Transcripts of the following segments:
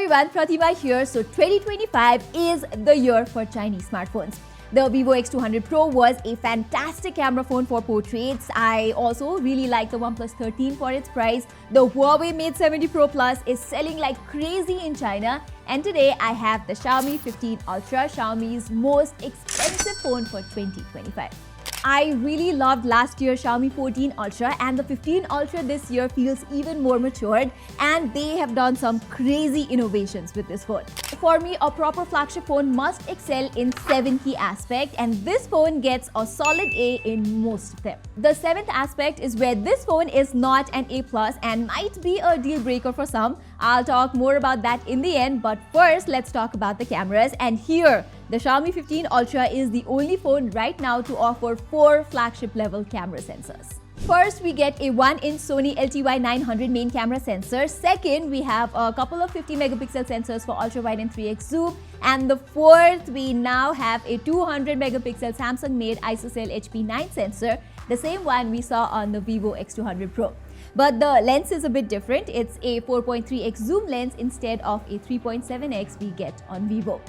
everyone, Pratima here. So 2025 is the year for Chinese smartphones. The Vivo X200 Pro was a fantastic camera phone for portraits. I also really like the OnePlus 13 for its price. The Huawei Mate 70 Pro Plus is selling like crazy in China. And today I have the Xiaomi 15 Ultra, Xiaomi's most expensive phone for 2025. I really loved last year's Xiaomi 14 Ultra, and the 15 Ultra this year feels even more matured, and they have done some crazy innovations with this phone. For me, a proper flagship phone must excel in 7 key aspects, and this phone gets a solid A in most of them. The 7th aspect is where this phone is not an A+ and might be a deal breaker for some. I'll talk more about that in the end, but first let's talk about the cameras. And here, the Xiaomi 15 Ultra is the only phone right now to offer 4 flagship level camera sensors. First, we get a 1-inch Sony LTY900 main camera sensor. Second, we have a couple of 50 megapixel sensors for ultra wide and 3x zoom. And the fourth, we now have a 200 megapixel Samsung made ISOCELL HP9 sensor, the same one we saw on the Vivo X200 Pro. But the lens is a bit different. It's a 4.3x zoom lens instead of a 3.7x we get on Vivo.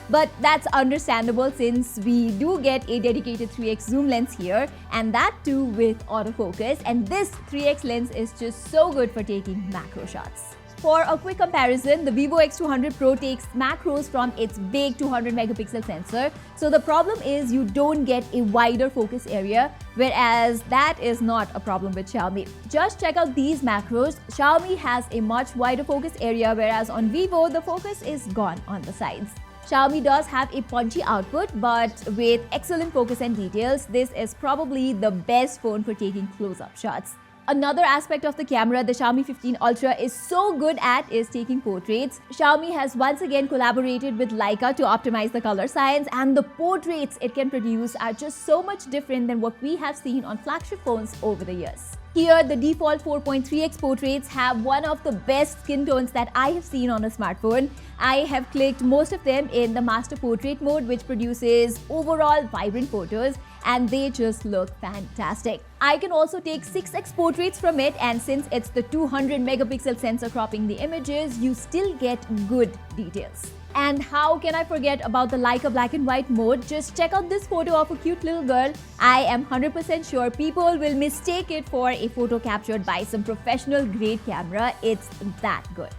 But that's understandable since we do get a dedicated 3x zoom lens here, and that too with autofocus, and this 3x lens is just so good for taking macro shots. For a quick comparison, the Vivo X200 Pro takes macros from its big 200 megapixel sensor. So the problem is you don't get a wider focus area, whereas that is not a problem with Xiaomi. Just check out these macros. Xiaomi has a much wider focus area, whereas on Vivo, the focus is gone on the sides. Xiaomi does have a punchy output, but with excellent focus and details, this is probably the best phone for taking close-up shots. Another aspect of the camera the Xiaomi 15 Ultra is so good at is taking portraits. Xiaomi has once again collaborated with LEICA to optimize the color science, and the portraits it can produce are just so much different than what we have seen on flagship phones over the years. Here, the default 4.3x portraits have one of the best skin tones that I have seen on a smartphone. I have clicked most of them in the master portrait mode, which produces overall vibrant photos, and they just look fantastic. I can also take 6x portraits from it, and since it's the 200 megapixel sensor cropping the images, you still get good details. And how can I forget about the LEICA black and white mode? Just check out this photo of a cute little girl. I am 100% sure people will mistake it for a photo captured by some professional grade camera. It's that good.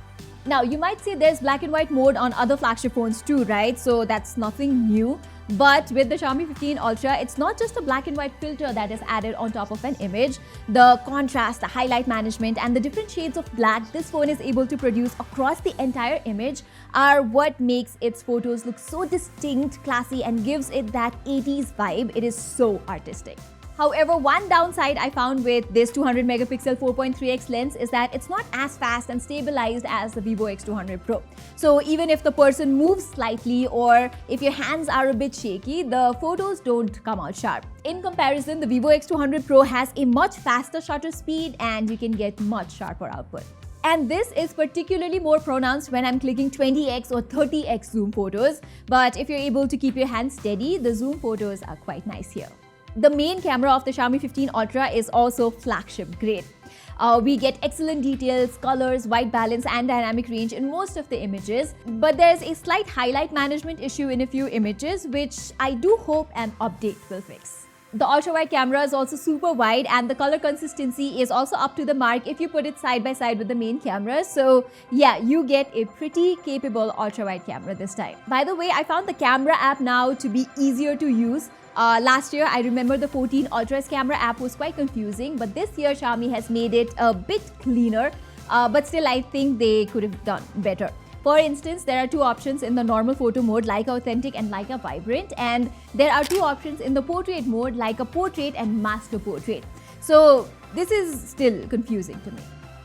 Now, you might say there's black and white mode on other flagship phones too, right? So that's nothing new. But with the Xiaomi 15 Ultra, it's not just a black and white filter that is added on top of an image. The contrast, the highlight management, and the different shades of black this phone is able to produce across the entire image are what makes its photos look so distinct, classy, and gives it that 80s vibe. It is so artistic. However, one downside I found with this 200 megapixel 4.3x lens is that it's not as fast and stabilized as the Vivo X200 Pro. So even if the person moves slightly or if your hands are a bit shaky, the photos don't come out sharp. In comparison, the Vivo X200 Pro has a much faster shutter speed and you can get much sharper output. And this is particularly more pronounced when I'm clicking 20x or 30x zoom photos. But if you're able to keep your hands steady, the zoom photos are quite nice here. The main camera of the Xiaomi 15 Ultra is also flagship grade. We get excellent details, colors, white balance, and dynamic range in most of the images. But there's a slight highlight management issue in a few images, which I do hope an update will fix. The ultra-wide camera is also super wide, and the color consistency is also up to the mark if you put it side by side with the main camera. So yeah, you get a pretty capable ultra-wide camera this time. By the way, I found the camera app now to be easier to use. Last year, I remember the 14 Ultra's camera app was quite confusing, but this year Xiaomi has made it a bit cleaner, but still I think they could have done better. For instance, there are 2 options in the normal photo mode, LEICA Authentic and LEICA Vibrant, and there are 2 options in the portrait mode, LEICA Portrait and Master Portrait. So this is still confusing to me.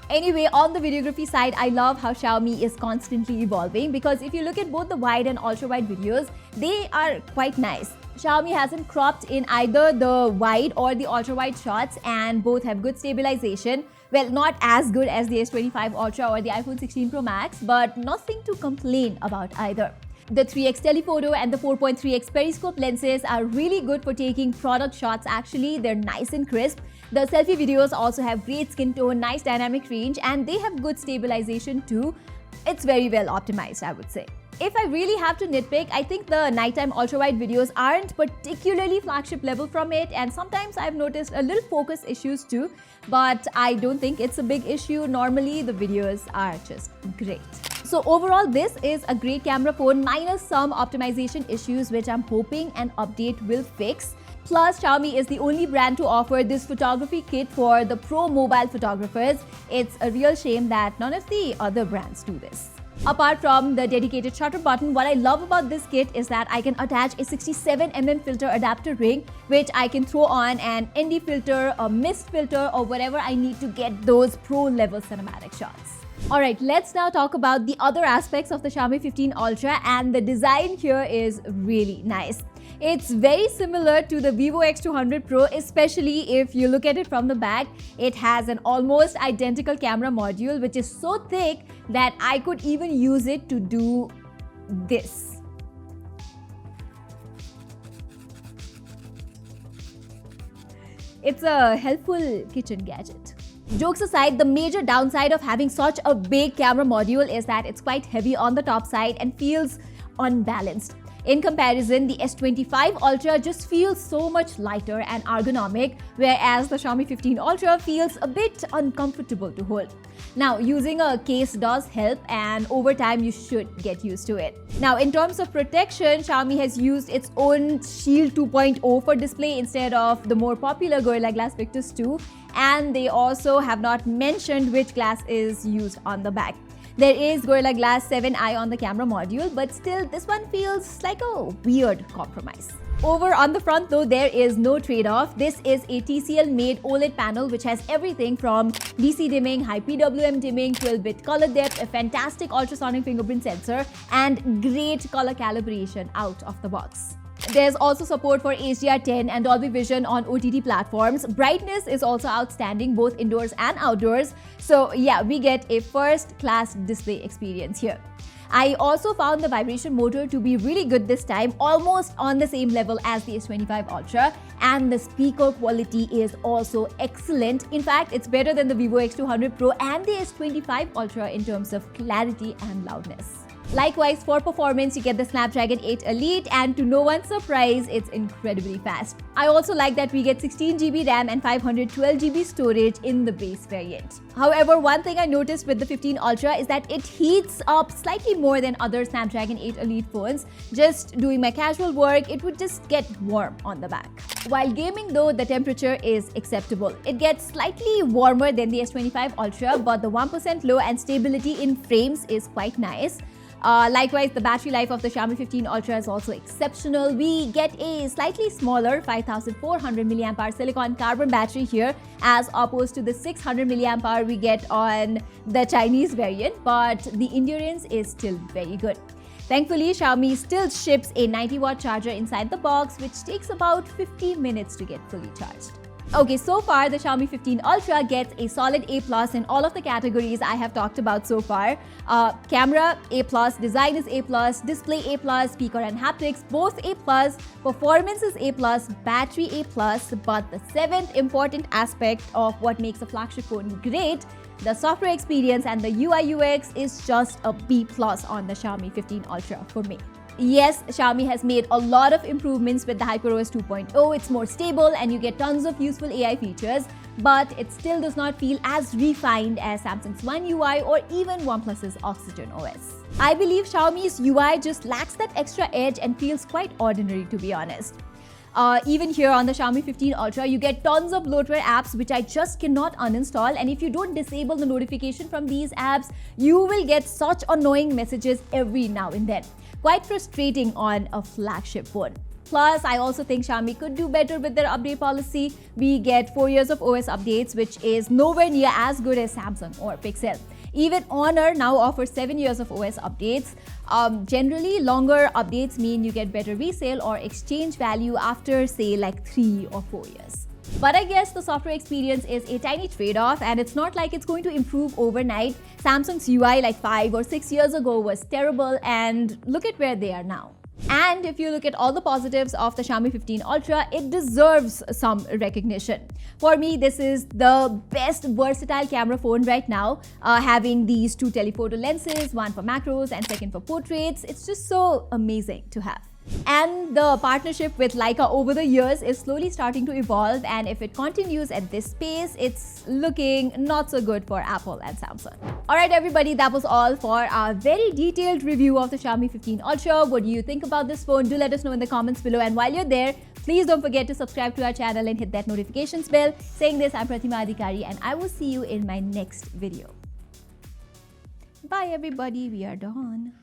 Anyway, on the videography side, I love how Xiaomi is constantly evolving, because if you look at both the wide and ultra-wide videos, they are quite nice. Xiaomi hasn't cropped in either the wide or the ultra-wide shots, and both have good stabilization. Well, not as good as the S25 Ultra or the iPhone 16 Pro Max, but nothing to complain about either. The 3x telephoto and the 4.3x periscope lenses are really good for taking product shots actually. They're nice and crisp. The selfie videos also have great skin tone, nice dynamic range, and they have good stabilization too. It's very well optimized, I would say. If I really have to nitpick, I think the nighttime ultra-wide videos aren't particularly flagship level from it, and sometimes I've noticed a little focus issues too, but I don't think it's a big issue. Normally, the videos are just great. So overall, this is a great camera phone minus some optimization issues which I'm hoping an update will fix. Plus, Xiaomi is the only brand to offer this photography kit for the pro mobile photographers. It's a real shame that none of the other brands do this. Apart from the dedicated shutter button, what I love about this kit is that I can attach a 67mm filter adapter ring, which I can throw on an ND filter, a mist filter, or whatever I need to get those pro level cinematic shots. Alright, let's now talk about the other aspects of the Xiaomi 15 Ultra, and the design here is really nice. It's very similar to the Vivo X200 Pro, especially if you look at it from the back. It has an almost identical camera module which is so thick that I could even use it to do this. It's a helpful kitchen gadget. Jokes aside, the major downside of having such a big camera module is that it's quite heavy on the top side and feels unbalanced. In comparison, the S25 Ultra just feels so much lighter and ergonomic, whereas the Xiaomi 15 Ultra feels a bit uncomfortable to hold. Now, using a case does help, and over time you should get used to it. Now, in terms of protection, Xiaomi has used its own Shield 2.0 for display instead of the more popular Gorilla Glass Victus 2, and they also have not mentioned which glass is used on the back. There is Gorilla Glass 7i on the camera module, but still this one feels like a weird compromise. Over on the front though, there is no trade-off. This is a TCL-made OLED panel which has everything from DC dimming, high PWM dimming, 12-bit color depth, a fantastic ultrasonic fingerprint sensor, and great color calibration out of the box. There's also support for HDR10 and Dolby Vision on OTT platforms. Brightness is also outstanding both indoors and outdoors. So yeah, we get a first-class display experience here. I also found the vibration motor to be really good this time, almost on the same level as the S25 Ultra, and the speaker quality is also excellent. In fact, it's better than the Vivo X200 Pro and the S25 Ultra in terms of clarity and loudness. Likewise, for performance, you get the Snapdragon 8 Elite, and to no one's surprise, it's incredibly fast. I also like that we get 16GB RAM and 512GB storage in the base variant. However, one thing I noticed with the 15 Ultra is that it heats up slightly more than other Snapdragon 8 Elite phones. Just doing my casual work, it would just get warm on the back. While gaming though, the temperature is acceptable. It gets slightly warmer than the S25 Ultra, but the 1% low and stability in frames is quite nice. Likewise, the battery life of the Xiaomi 15 Ultra is also exceptional. We get a slightly smaller 5400 mAh silicon carbon battery here as opposed to the 600 mAh we get on the Chinese variant, but the endurance is still very good. Thankfully, Xiaomi still ships a 90-watt charger inside the box, which takes about 50 minutes to get fully charged. Okay, so far the Xiaomi 15 Ultra gets a solid A+ in all of the categories I have talked about so far. Camera A+, design is A+, display A+, speaker and haptics both A+, performance is A+, battery A+, but the seventh important aspect of what makes a flagship phone great, the software experience and the UI UX is just a B+ on the Xiaomi 15 Ultra for me. Yes, Xiaomi has made a lot of improvements with the HyperOS 2.0. It's more stable and you get tons of useful AI features, but it still does not feel as refined as Samsung's One UI or even OnePlus's Oxygen OS. I believe Xiaomi's UI just lacks that extra edge and feels quite ordinary, to be honest. Even here on the Xiaomi 15 Ultra, you get tons of bloatware apps which I just cannot uninstall, and if you don't disable the notification from these apps, you will get such annoying messages every now and then. Quite frustrating on a flagship phone. Plus, I also think Xiaomi could do better with their update policy. We get 4 years of OS updates, which is nowhere near as good as Samsung or Pixel. Even Honor now offers 7 years of OS updates. Generally, longer updates mean you get better resale or exchange value after, say, like 3 or 4 years. But I guess the software experience is a tiny trade-off, and it's not like it's going to improve overnight. Samsung's UI like 5 or 6 years ago was terrible, and look at where they are now. And if you look at all the positives of the Xiaomi 15 Ultra, it deserves some recognition. For me, this is the best versatile camera phone right now, having these two telephoto lenses, one for macros and second for portraits. It's just so amazing to have. And the partnership with LEICA over the years is slowly starting to evolve, and if it continues at this pace, it's looking not so good for Apple and Samsung. Alright everybody, that was all for our very detailed review of the Xiaomi 15 Ultra. What do you think about this phone? Do let us know in the comments below, and while you're there, please don't forget to subscribe to our channel and hit that notifications bell. Saying this, I'm Pratima Adhikari, and I will see you in my next video. Bye everybody, we are done.